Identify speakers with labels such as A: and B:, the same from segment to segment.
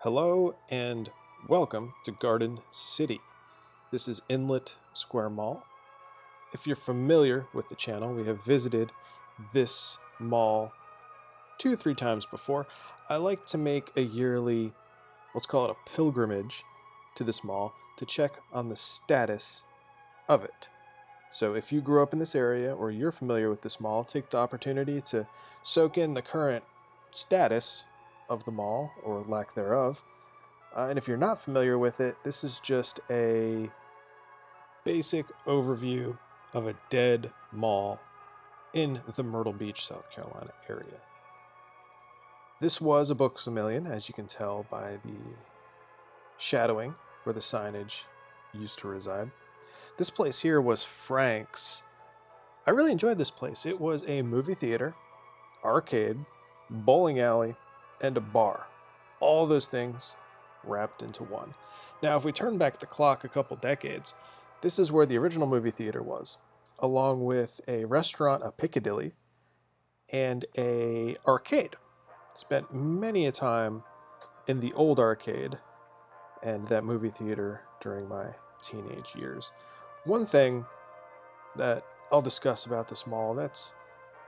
A: Hello and welcome to Garden City. This is Inlet Square Mall. If you're familiar with the channel, we have visited this mall 2 or 3 times before. I like to make a yearly, let's call it a pilgrimage to this mall to check on the status of it. So if you grew up in this area or you're familiar with this mall, take the opportunity to soak in the current status of the mall or lack thereof. And if you're not familiar with it, this is just a basic overview of a dead mall in the Myrtle Beach, South Carolina area. This was a Books-A-Million, as you can tell by the shadowing where the signage used to reside. This place here was Frank's. I really enjoyed this place. It was a movie theater, arcade, bowling alley, and a bar. All those things wrapped into one. Now, if we turn back the clock a couple decades, this is where the original movie theater was, along with a restaurant, a Piccadilly, and a arcade. Spent many a time in the old arcade and that movie theater during my teenage years. One thing that I'll discuss about this mall that's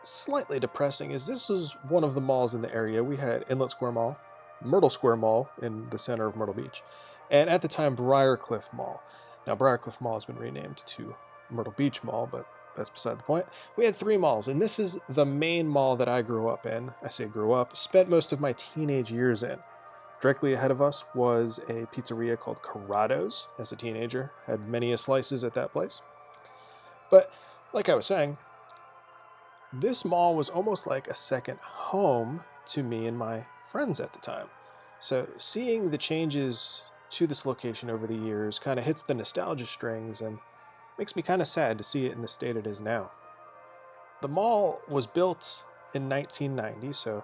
A: slightly depressing is this was one of the malls in the area. We had Inlet Square Mall, Myrtle Square Mall in the center of Myrtle Beach, and at the time Briarcliff Mall. Now Briarcliff Mall has been renamed to Myrtle Beach Mall, but that's beside the point. We had 3 malls, and this is the main mall that I grew up in. I say grew up, spent most of my teenage years in. Directly ahead of us was a pizzeria called Corrado's. As a teenager, had many a slices at that place. But like I was saying, this mall was almost like a second home to me and my friends at the time. So seeing the changes to this location over the years kind of hits the nostalgia strings and makes me kind of sad to see it in the state it is now. The mall was built in 1990, so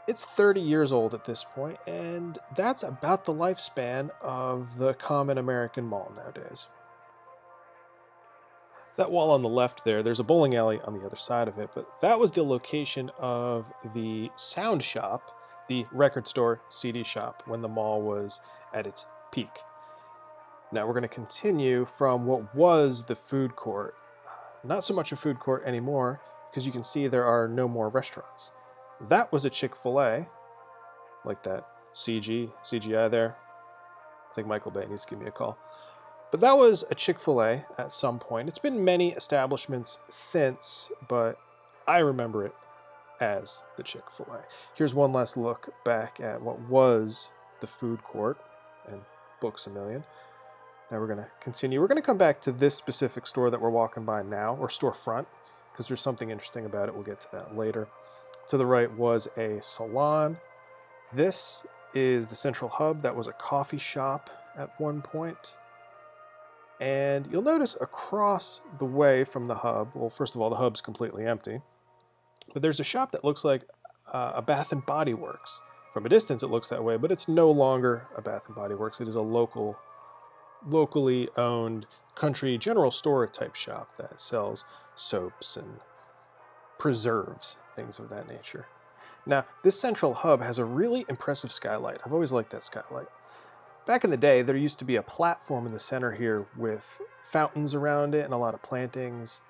A: it's 30 years old at this point, and that's about the lifespan of the common American mall nowadays. That wall on the left there's a bowling alley on the other side of it, but that was the location of the sound shop, the record store, CD shop, when the mall was at its peak. Now we're going to continue from what was the food court. Not so much a food court anymore, because you can see there are no more restaurants. That was a Chick-fil-A, like that CGI there. I think Michael Bay needs to give me a call. But that was a Chick-fil-A at some point. It's been many establishments since, but I remember it as the Chick-fil-A. Here's one last look back at what was the food court and Books-A-Million. Now we're going to continue. We're going to come back to this specific store that we're walking by now, or storefront, because there's something interesting about it. We'll get to that later. To the right was a salon. This is the central hub. That was a coffee shop at one point. And you'll notice across the way from the hub, well, first of all, the hub's completely empty, but there's a shop that looks like a Bath and Body Works. From a distance, it looks that way, but it's no longer a Bath and Body Works. It is a locally owned country general store type shop that sells soaps and preserves, things of that nature. Now, this central hub has a really impressive skylight. I've always liked that skylight. Back in the day, there used to be a platform in the center here with fountains around it and a lot of plantings.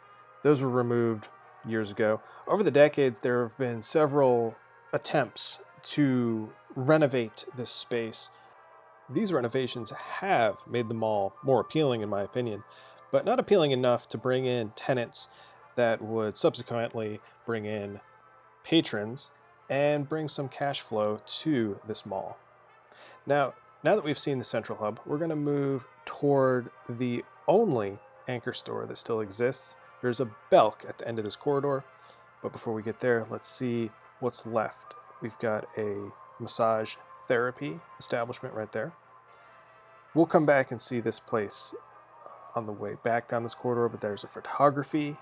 A: Those were removed years ago. Over the decades, there have been several attempts to renovate this space. These renovations have made the mall more appealing, in my opinion, but not appealing enough to bring in tenants that would subsequently bring in patrons and bring some cash flow to this mall. Now that we've seen the central hub, we're going to move toward the only anchor store that still exists. There's a Belk at the end of this corridor, but before we get there, let's see what's left. We've got a massage therapy establishment right there. We'll come back and see this place on the way back down this corridor, but there's a photography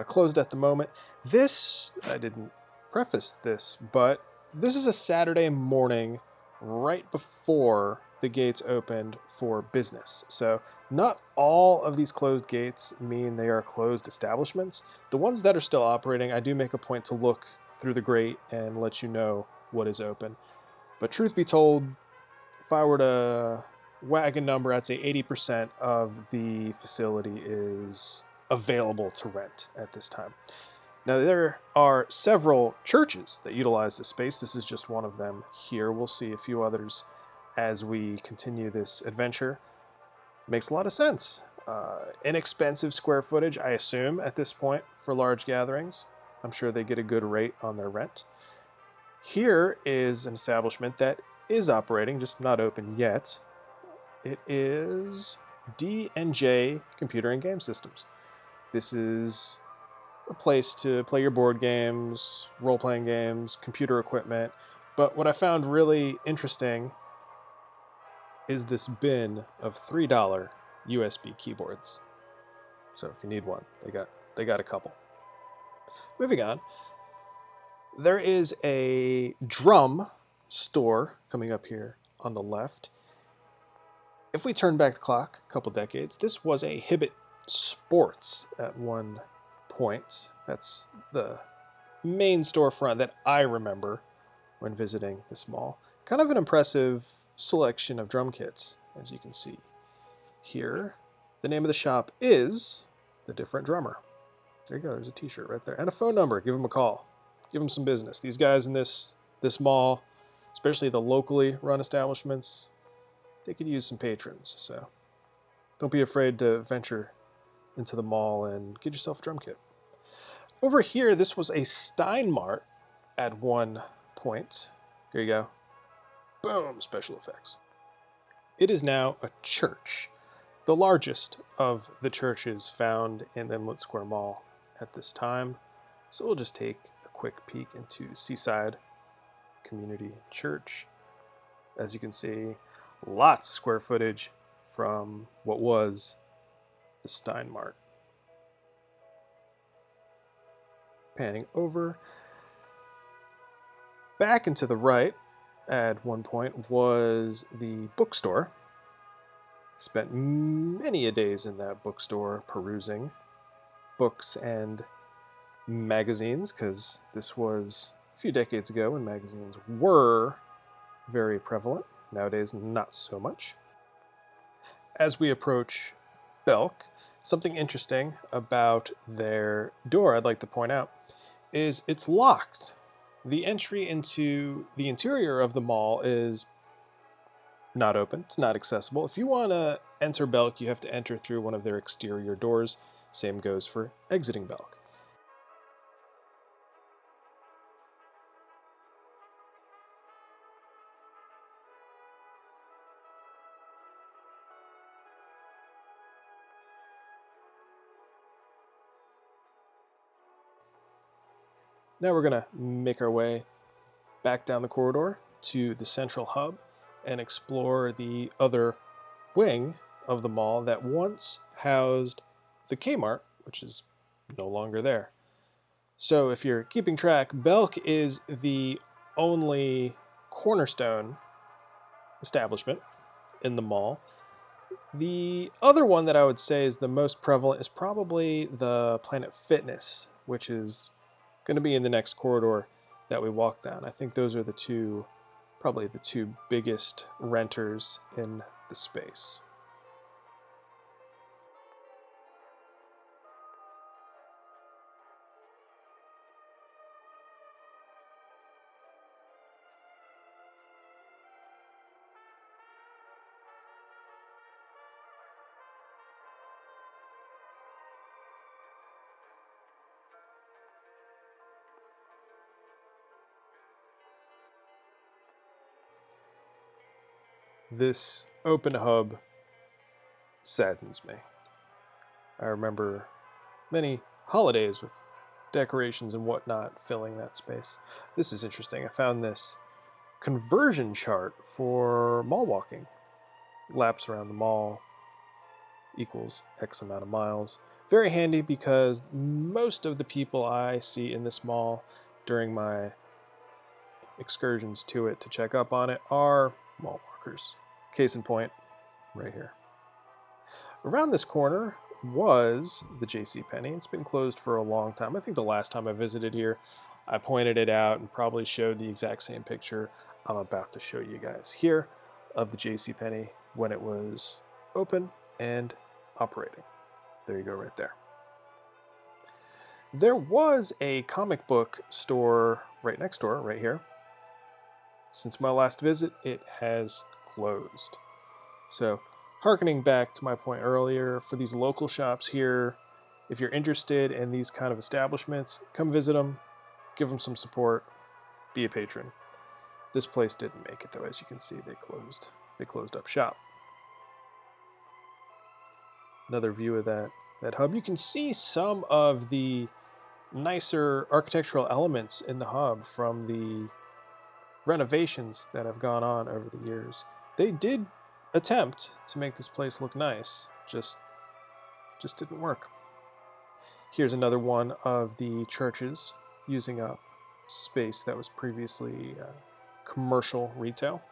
A: closed at the moment. This, I didn't preface this, but this is a Saturday morning right before the gates opened for business. So not all of these closed gates mean they are closed establishments. The ones that are still operating, I do make a point to look through the grate and let you know what is open. But truth be told, if I were to wag a number, I'd say 80% of the facility is available to rent at this time. Now, there are several churches that utilize the space. This is just one of them here. We'll see a few others as we continue this adventure. Makes a lot of sense. Inexpensive square footage, I assume, at this point for large gatherings. I'm sure they get a good rate on their rent. Here is an establishment that is operating, just not open yet. It is D&J Computer and Game Systems. This is a place to play your board games, role-playing games, computer equipment. But what I found really interesting is this bin of $3 USB keyboards. So if you need one, they got a couple. Moving on. There is a drum store coming up here on the left. If we turn back the clock a couple decades, this was a Hibbett Sports at one point. That's the main storefront that I remember when visiting this mall. Kind of an impressive selection of drum kits, as you can see here. The name of the shop is The Different Drummer. There you go, there's a t-shirt right there. And a phone number, give them a call. Give them some business. These guys in this mall, especially the locally run establishments, they could use some patrons. So don't be afraid to venture into the mall and get yourself a drum kit. Over here, this was a Steinmart at one point. There you go. Boom, special effects. It is now a church, the largest of the churches found in Inlet Square Mall at this time. So we'll just take a quick peek into Seaside Community Church. As you can see, lots of square footage from what was the Steinmart. Panning over. Back and to the right, at one point, was the bookstore. Spent many a days in that bookstore perusing books and magazines, because this was a few decades ago when magazines were very prevalent. Nowadays, not so much. As we approach Belk, something interesting about their door I'd like to point out is it's locked. The entry into the interior of the mall is not open. It's not accessible. If you want to enter Belk, you have to enter through one of their exterior doors. Same goes for exiting Belk. Now we're going to make our way back down the corridor to the central hub and explore the other wing of the mall that once housed the Kmart, which is no longer there. So if you're keeping track, Belk is the only cornerstone establishment in the mall. The other one that I would say is the most prevalent is probably the Planet Fitness, which is going to be in the next corridor that we walk down. I think those are probably the two biggest renters in the space. This open hub saddens me. I remember many holidays with decorations and whatnot filling that space. This is interesting. I found this conversion chart for mall walking. Laps around the mall equals X amount of miles. Very handy because most of the people I see in this mall during my excursions to it to check up on it are mall walkers. Case in point, right here. Around this corner was the JCPenney. It's been closed for a long time. I think the last time I visited here, I pointed it out and probably showed the exact same picture I'm about to show you guys here of the JCPenney when it was open and operating. There you go right there. There was a comic book store right next door, right here. Since my last visit, it has closed. So, harkening back to my point earlier, for these local shops here, if you're interested in these kind of establishments, come visit them, give them some support, be a patron. This place didn't make it though, as you can see, they closed up shop. Another view of that hub. You can see some of the nicer architectural elements in the hub from the renovations that have gone on over the years. They did attempt to make this place look nice, just didn't work. Here's another one of the churches using up space that was previously commercial retail.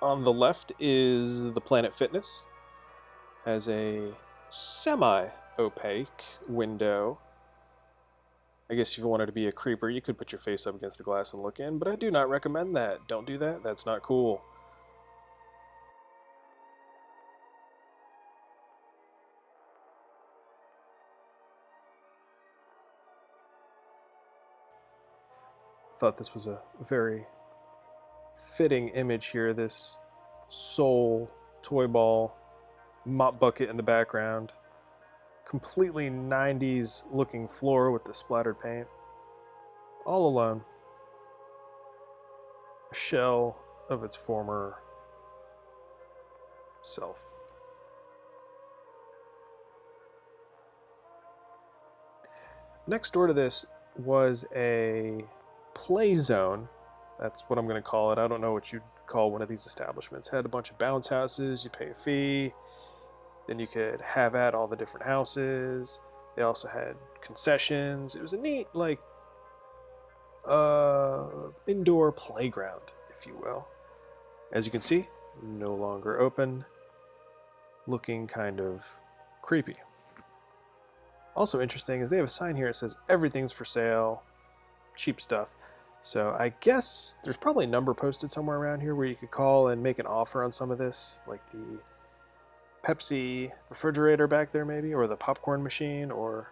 A: On the left is the Planet Fitness. Has a semi-opaque window. I guess if you wanted to be a creeper, you could put your face up against the glass and look in, but I do not recommend that. Don't do that. That's not cool. I thought this was a very fitting image here. This Soul toy ball mop bucket in the background. Completely 90s looking floor with the splattered paint. All alone. A shell of its former self. Next door to this was a play zone. That's what I'm going to call it. I don't know what you'd call one of these establishments. Had a bunch of bounce houses. You pay a fee. Then you could have at all the different houses. They also had concessions. It was a neat, like, indoor playground, if you will. As you can see, no longer open. Looking kind of creepy. Also interesting is they have a sign here that says everything's for sale, cheap stuff. So I guess there's probably a number posted somewhere around here where you could call and make an offer on some of this, like the Pepsi refrigerator back there maybe, or the popcorn machine, or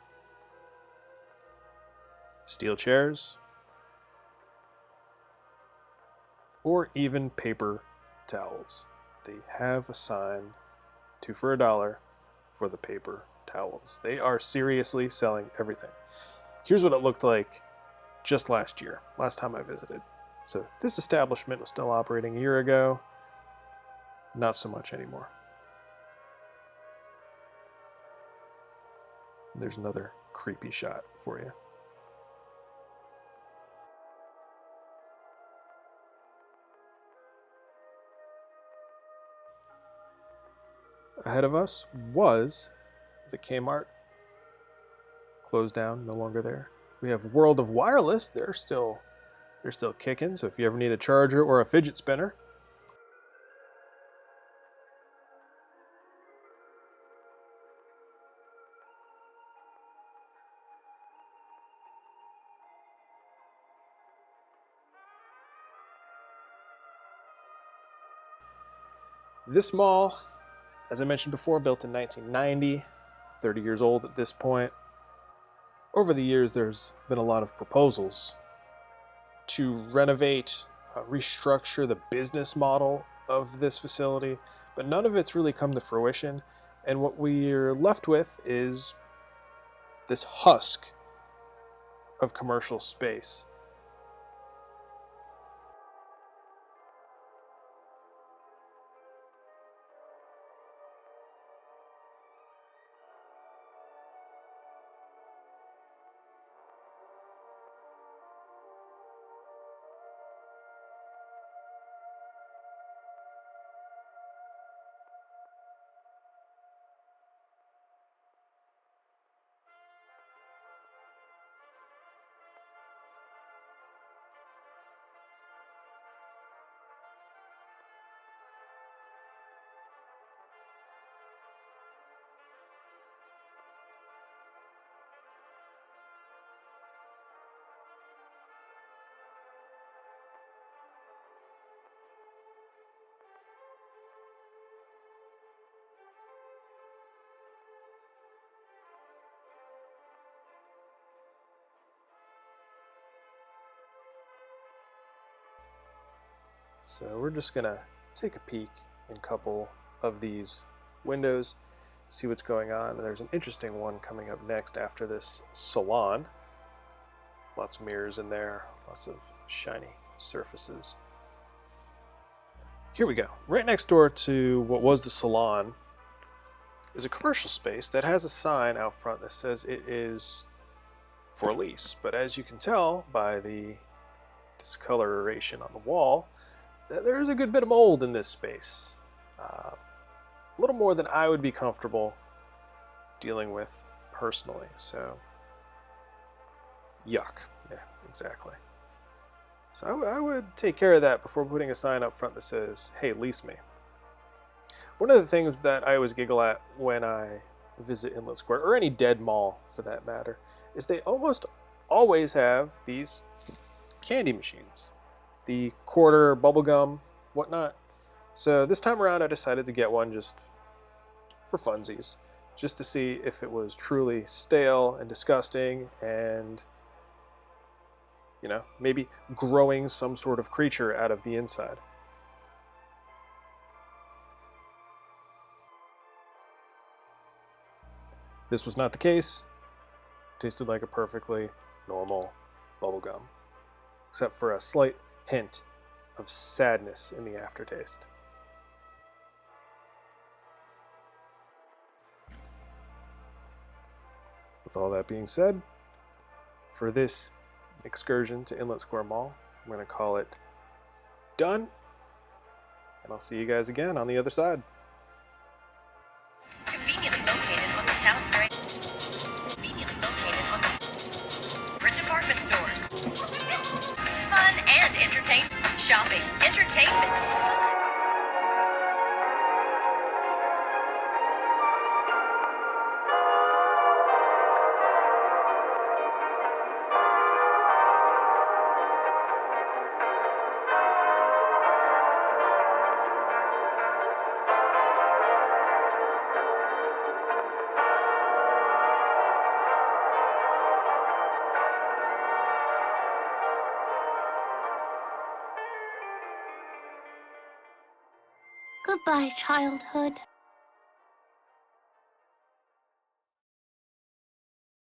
A: steel chairs, or even paper towels. They have a sign, 2 for $1 for the paper towels. They are seriously selling everything. Here's what it looked like just last year, last time I visited. So this establishment was still operating a year ago. Not so much anymore. There's another creepy shot for you. Ahead of us was the Kmart. Closed down, no longer there. We have World of Wireless. They're still kicking. So if you ever need a charger or a fidget spinner. This mall, as I mentioned before, built in 1990, 30 years old at this point. Over the years, there's been a lot of proposals to renovate, restructure the business model of this facility, but none of it's really come to fruition. And what we're left with is this husk of commercial space. So we're just gonna take a peek in a couple of these windows, see what's going on. And there's an interesting one coming up next after this salon. Lots of mirrors in there, lots of shiny surfaces. Here we go. Right next door to what was the salon is a commercial space that has a sign out front that says it is for lease. But as you can tell by the discoloration on the wall, there's a good bit of mold in this space. A little more than I would be comfortable dealing with personally. So, yuck. Yeah, exactly. So I would take care of that before putting a sign up front that says, hey, lease me. One of the things that I always giggle at when I visit Inlet Square, or any dead mall for that matter, is they almost always have these candy machines. The quarter, bubblegum, whatnot. So this time around I decided to get one just for funsies, just to see if it was truly stale and disgusting and, you know, maybe growing some sort of creature out of the inside. This was not the case. Tasted like a perfectly normal bubblegum, except for a slight hint of sadness in the aftertaste. With all that being said, for this excursion to Inlet Square Mall, I'm going to call it done, and I'll see you guys again on the other side.
B: Conveniently located on the South Strait. Conveniently located on the for department stores. Fun and entertainment. Shopping, entertainment.
C: Goodbye, childhood.